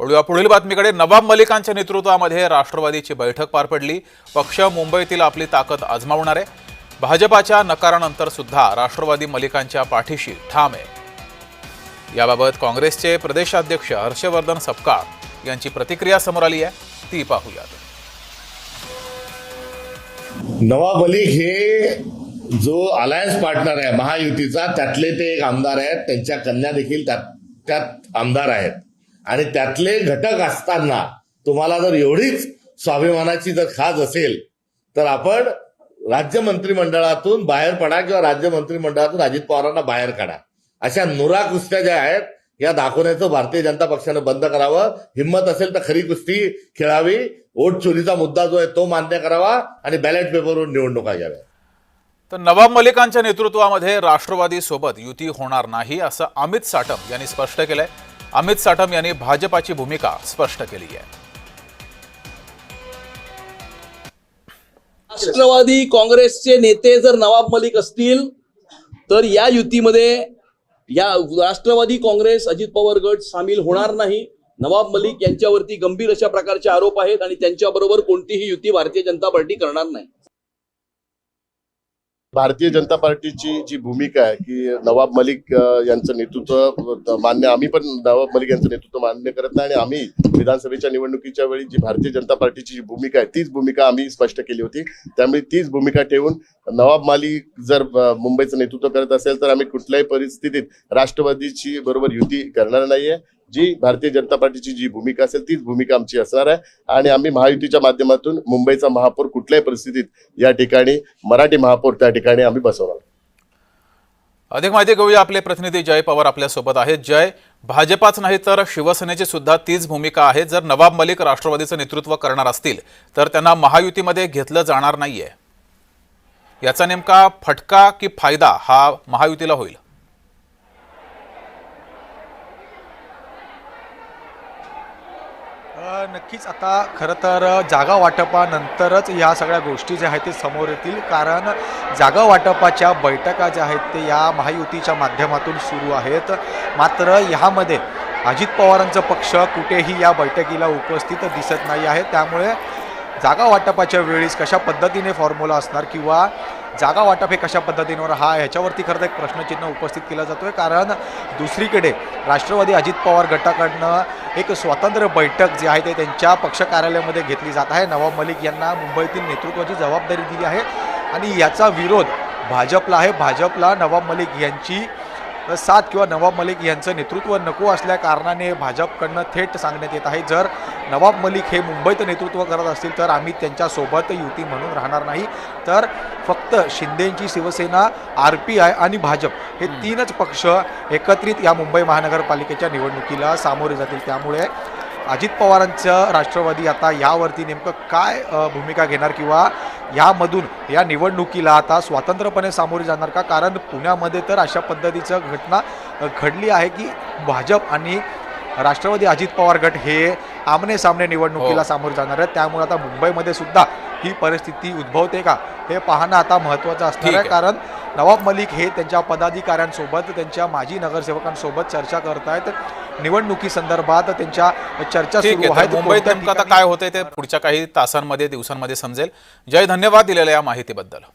वळूया पुढील बातमीकडे। नवाब मलिकांच्या नेतृत्वामध्ये राष्ट्रवादीची बैठक पार पडली। पक्ष मुंबईतील आपली ताकद आजमावणार आहे। भाजपाच्या नकारानंतर सुद्धा राष्ट्रवादी मलिकांच्या पाठीशी ठाम आहे। याबाबत काँग्रेसचे प्रदेशाध्यक्ष हर्षवर्धन सपकाळ यांची प्रतिक्रिया समोर आली आहे, ती पाहूयात। नवाब मलिक हे जो अलायन्स पार्टनर आहे महायुतीचा, त्यातले ते एक आमदार आहेत। त्यांच्या कन्या देखील त्यात आमदार आहेत आणि त्यातले घटक असताना तुम्हाला जर एवढीच स्वाभिमानाची जर खाज असेल तर आपण राज्य मंत्रिमंडळातून बाहेर पडा किंवा राज्य मंत्रिमंडळातून अजित पवारांना बाहेर काढा। अशा नुरा कुस्त्या ज्या आहेत या दाखवण्याचं भारतीय जनता पक्षाने बंद करावं। हिंमत असेल तर खरी कुस्ती खेळावी। वोट चोरीचा मुद्दा जो आहे तो मान्य करावा आणि बॅलेट पेपरवर निवडणुका घ्याव्या। तर नवाब मलिकांच्या नेतृत्वामध्ये राष्ट्रवादी सोबत युती होणार नाही असं अमित साटम यांनी स्पष्ट केलंय। अमित साटम यांनी भाजपाची भूमिका स्पष्ट केली आहे। राष्ट्रवादी काँग्रेसचे नेते जर नवाब मलिक असतील तर या युतीमध्ये या राष्ट्रवादी काँग्रेस अजित पवार गट सामील होणार नाही। नवाब मलिक यांच्यावरती गंभीर अशा प्रकारचे आरोप आहेत आणि त्यांच्याबरोबर कोणतीही युती भारतीय जनता पार्टी करणार नाही। भारतीय जनता पार्टीची जी भूमिका आहे की नवाब मलिक यांचं नेतृत्व मान्य, आम्ही पण नवाब मलिक यांचं नेतृत्व मान्य करत नाही आणि आम्ही विधानसभेच्या निवडणुकीच्या वेळी जी भारतीय जनता पार्टीची जी भूमिका आहे तीच भूमिका आम्ही स्पष्ट केली होती। त्यामुळे तीच भूमिका ठेवून नवाब मलिक जर मुंबईचं नेतृत्व करत असेल तर आम्ही कुठल्याही परिस्थितीत राष्ट्रवादीची बरोबर युती करणार नाहीये। जी भारतीय जनता पार्टीची जी भूमिका असेल तीच भूमिका आमची असणार आहे आणि आम्ही महायुतीच्या माध्यमातून मुंबईचा महापौर कुठल्याही परिस्थितीत या ठिकाणी मराठी महापौर त्या ठिकाणी आम्ही बसवणार। अधिक माहिती घेऊया, आपले प्रतिनिधी जय पवार आपल्या सोबत आहेत। जय, भाजपाच नाही तर शिवसेनेची सुद्धा तीच भूमिका आहे। जर नवाब मलिक राष्ट्रवादीचं नेतृत्व करणार असतील तर त्यांना महायुतीमध्ये घेतलं जाणार नाहीये। याचा नेमका फटका की फायदा हा महायुतीला होईल? नक्कीच आता खरं तर जागा वाटपानंतरच या सगळ्या गोष्टी ज्या आहेत ते समोर येतील, कारण जागा वाटपाच्या बैठका ज्या आहेत ते या महायुतीच्या माध्यमातून सुरू आहेत। मात्र ह्यामध्ये अजित पवारांचा पक्ष कुठेही या बैठकीला उपस्थित दिसत नाही आहे। त्यामुळे जागा वाटपाच्या वेळीस कशा पद्धतीने फॉर्म्युला असणार किंवा जागा वाटप हे कशा पद्धतीवर ह्याच्यावरती खरं तर एक प्रश्नचिन्ह उपस्थित केलं जातोय। कारण दुसरीकडे राष्ट्रवादी अजित पवार गटाकडनं एक स्वतंत्र बैठक जी आहे ते त्यांच्या पक्ष कार्यालयामध्ये घेतली जात आहे। नवाब मलिक यांना मुंबईतील नेतृत्वाची जबाबदारी दिली आहे आणि याचा विरोध भाजपला आहे। भाजपला नवाब मलिक यांची साथ किंवा नवाब मलिक यांचं नेतृत्व नको असल्या कारणाने भाजपकडनं थेट सांगण्यात येत आहे, जर नवाब मलिक हे मुंबईत नेतृत्व करत असतील तर आम्ही त्यांच्यासोबत युती म्हणून राहणार नाही, तर फक्त शिंदेंची शिवसेना, RPI आणि भाजप हे तीनच पक्ष एकत्रित या मुंबई महानगरपालिकेच्या निवडणुकीला सामोरे जातील। त्यामुळे अजित पवारांचं राष्ट्रवादी आता यावरती नेमकं काय भूमिका घेणार किंवा यामधून या निवडणुकीला आता स्वतंत्रपणे सामोरे जाणार का? कारण पुण्यामध्ये तर अशा पद्धतीचं घटना घडली आहे की भाजप आणि राष्ट्रवादी अजित पवार गट हे आमने सामने निवडणुकीला सामोरे जाणार आहेत। त्यामुळे आता मुंबईमध्ये सुद्धा ही परिस्थिती उद्भवते का हे पाहणं आता महत्त्वाचं असणार आहे। कारण नवाब मलिक हे त्यांच्या पदाधिकाऱ्यांसोबत, त्यांच्या माजी नगरसेवकांसोबत चर्चा करत आहेत। निवडणुकी संदर्भात त्यांच्या चर्चा सुरू आहेत। मुंबईत नेमकं आता काय होतंय ते पुढच्या काही तासांमध्ये दिवसांमध्ये समजेल। जय, धन्यवाद दिलेल्या या माहितीबद्दल।